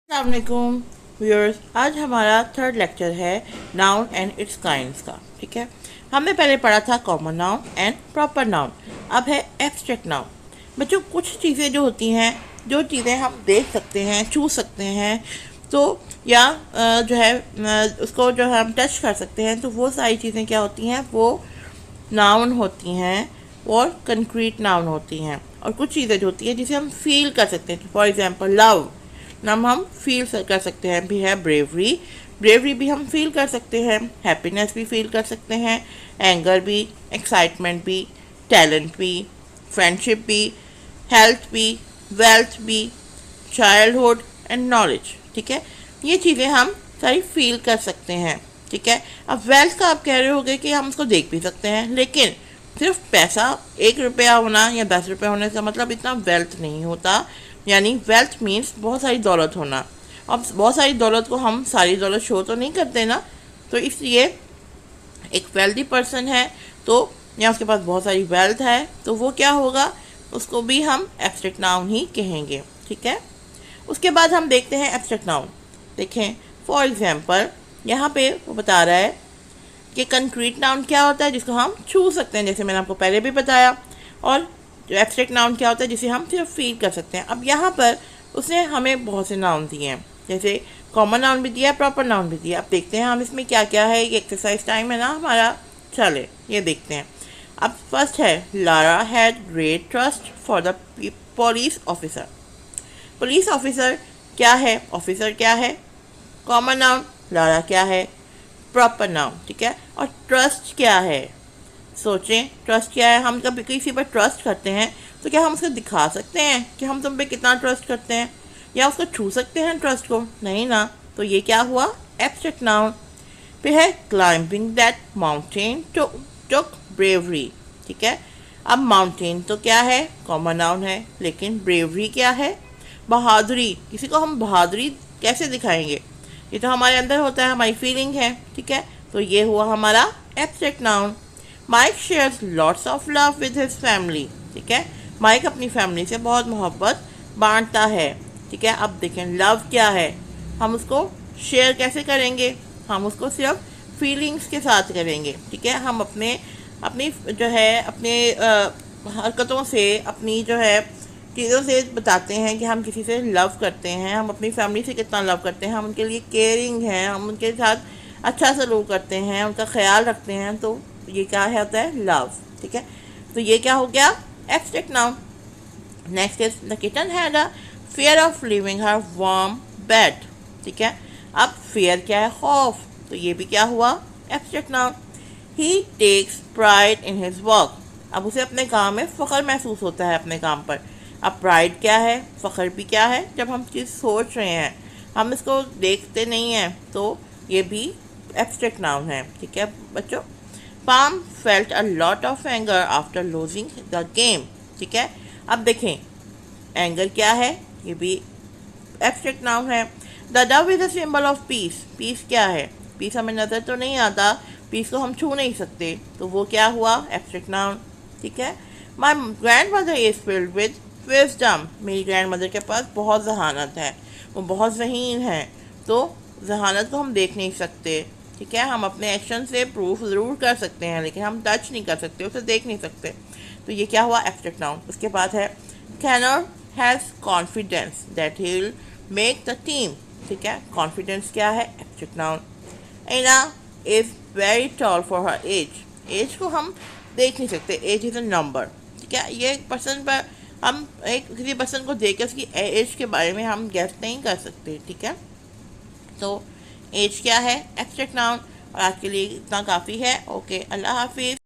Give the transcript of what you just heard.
अस्सलामुअलैकुम व्यूअर्स। आज हमारा थर्ड लेक्चर है नाउन एंड इट्स काइंड्स का। ठीक है, हमने पहले पढ़ा था common noun and proper noun. अब है एब्स्ट्रैक्ट नाउन। बच्चों, कुछ चीज़ें जो होती हैं, जो चीज़ें हम देख सकते हैं, छू सकते हैं, तो या उसको जो हम टच कर सकते हैं, तो वो सारी चीज़ें क्या होती हैं, वो नाउन होती हैं और कंक्रीट नाउन होती हैं। और कुछ चीज़ें जो होती हैं जिसे हम फील कर सकते हैं, फॉर एग्जांपल लव नाम हम फील कर सकते हैं। भी है ब्रेवरी, ब्रेवरी भी हम फील कर सकते हैं। हैप्पीनेस भी फील कर सकते हैं, एंगर भी, एक्साइटमेंट भी, टैलेंट भी, फ्रेंडशिप भी, हेल्थ भी, वेल्थ भी, चाइल्डहुड एंड नॉलेज। ठीक है, ये चीज़ें हम सारी फील कर सकते हैं। ठीक है, अब वेल्थ का आप कह रहे होगे कि हम उसको देख भी सकते हैं, लेकिन सिर्फ पैसा 1 रुपया होना या 10 रुपये होने का मतलब इतना वेल्थ नहीं होता। यानी वेल्थ मीन्स बहुत सारी दौलत होना। अब बहुत सारी दौलत को हम सारी दौलत शो तो नहीं करते ना, तो इसलिए एक वेल्दी पर्सन है तो या उसके पास बहुत सारी वेल्थ है तो वो क्या होगा, उसको भी हम एब्स्ट्रैक्ट नाउन ही कहेंगे। ठीक है, उसके बाद हम देखते हैं एब्स्ट्रैक्ट नाउन। देखें, फॉर एग्जांपल यहाँ पे वो बता रहा है कि कंक्रीट नाउन क्या होता है, जिसको हम छू सकते हैं, जैसे मैंने आपको पहले भी बताया। और जो एब्स्ट्रैक्ट नाउन क्या होता है, जिसे हम सिर्फ फील कर सकते हैं। अब यहाँ पर उसने हमें बहुत से नाउन दिए हैं, जैसे कॉमन नाउन भी दिया है, प्रॉपर नाउन भी दिया है। अब देखते हैं हम इसमें क्या क्या है। ये एक्सरसाइज टाइम है ना हमारा, चले ये देखते हैं। अब फर्स्ट है, Lara had great trust for the police officer. Police officer क्या है, ऑफिसर क्या है, कॉमन नाउन, लारा क्या है, प्रॉपर नाउन। ठीक है, और ट्रस्ट क्या है, सोचें ट्रस्ट क्या है। हम कभी किसी पर ट्रस्ट करते हैं तो क्या हम उसको दिखा सकते हैं कि हम तुम पे कितना ट्रस्ट करते हैं, या उसको छू सकते हैं ट्रस्ट को, नहीं ना। तो ये क्या हुआ, एब्स्ट्रैक्ट नाउन। फिर है climbing that mountain took bravery. ठीक है, अब माउंटेन तो क्या है, कॉमन नाउन है, लेकिन ब्रेवरी क्या है, बहादुरी। किसी को हम बहादुरी कैसे दिखाएंगे, ये तो हमारे अंदर होता है, हमारी फीलिंग है। ठीक है, तो ये हुआ हमारा abstract noun. Mike shares lots of love with his family. ठीक है, माइक अपनी फैमिली से बहुत मोहब्बत बांटता है। ठीक है, अब देखें लव क्या है, हम उसको शेयर कैसे करेंगे, हम उसको सिर्फ फीलिंग्स के साथ करेंगे। ठीक है, हम अपने अपनी जो है अपने हरकतों से, अपनी जो है चीज़ों से बताते हैं कि हम किसी से लव करते हैं, हम अपनी फैमिली से कितना लव करते हैं, हम उनके लिए केयरिंग हैं, हम उनके साथ अच्छा सलूक करते हैं, उनका ख्याल रखते हैं। तो ये क्या है, होता है लव। ठीक है, तो ये क्या हो गया, abstract noun. Next is the kitten had a fear of living her warm bed. ठीक है, अब फियर क्या है, खौफ, तो ये भी क्या हुआ, abstract noun. He takes pride in his work. अब उसे अपने काम में फ़ख्र महसूस होता है, अपने काम पर। अब प्राइड क्या है, फ़ख्र भी क्या है, जब हम चीज़ सोच रहे हैं, हम इसको देखते नहीं हैं, तो ये भी एब्स्ट्रैक्ट नाउन है। ठीक है बच्चों, Pam felt a lot of anger after losing the game. ठीक है, अब देखें एंगर क्या है, ये भी एब्स्ट्रैक्ट नाउन है। The dove is a symbol of peace. Peace क्या है, पीस हमें नज़र तो नहीं आता, पीस को हम छू नहीं सकते, तो वो क्या हुआ, एब्स्ट्रैक्ट नाउन। ठीक है, my grand mother is filled with wisdom. मेरी ग्रैंड मदर के पास बहुत जहानत है, वो बहुत ज़हीन है, तो जहानत को हम देख नहीं सकते। ठीक है, हम अपने एक्शन से प्रूफ ज़रूर कर सकते हैं, लेकिन हम टच नहीं कर सकते, उसे देख नहीं सकते। तो ये क्या हुआ, एब्स्ट्रैक्ट नाउन। उसके बाद है Connor has confidence that he will make the team. ठीक है, कॉन्फिडेंस क्या है, abstract noun. Anna is very tall for her age. Age को हम देख नहीं सकते, एज इज़ अ नंबर। ठीक है, ये पर्सन पर हम किसी पर्सन को देख कर उसकी एज के बारे में हम गेस नहीं कर सकते। ठीक है, तो एज क्या है, एब्स्ट्रैक्ट नाउन। और आज के लिए इतना काफ़ी है। ओके, अल्लाह हाफिज़।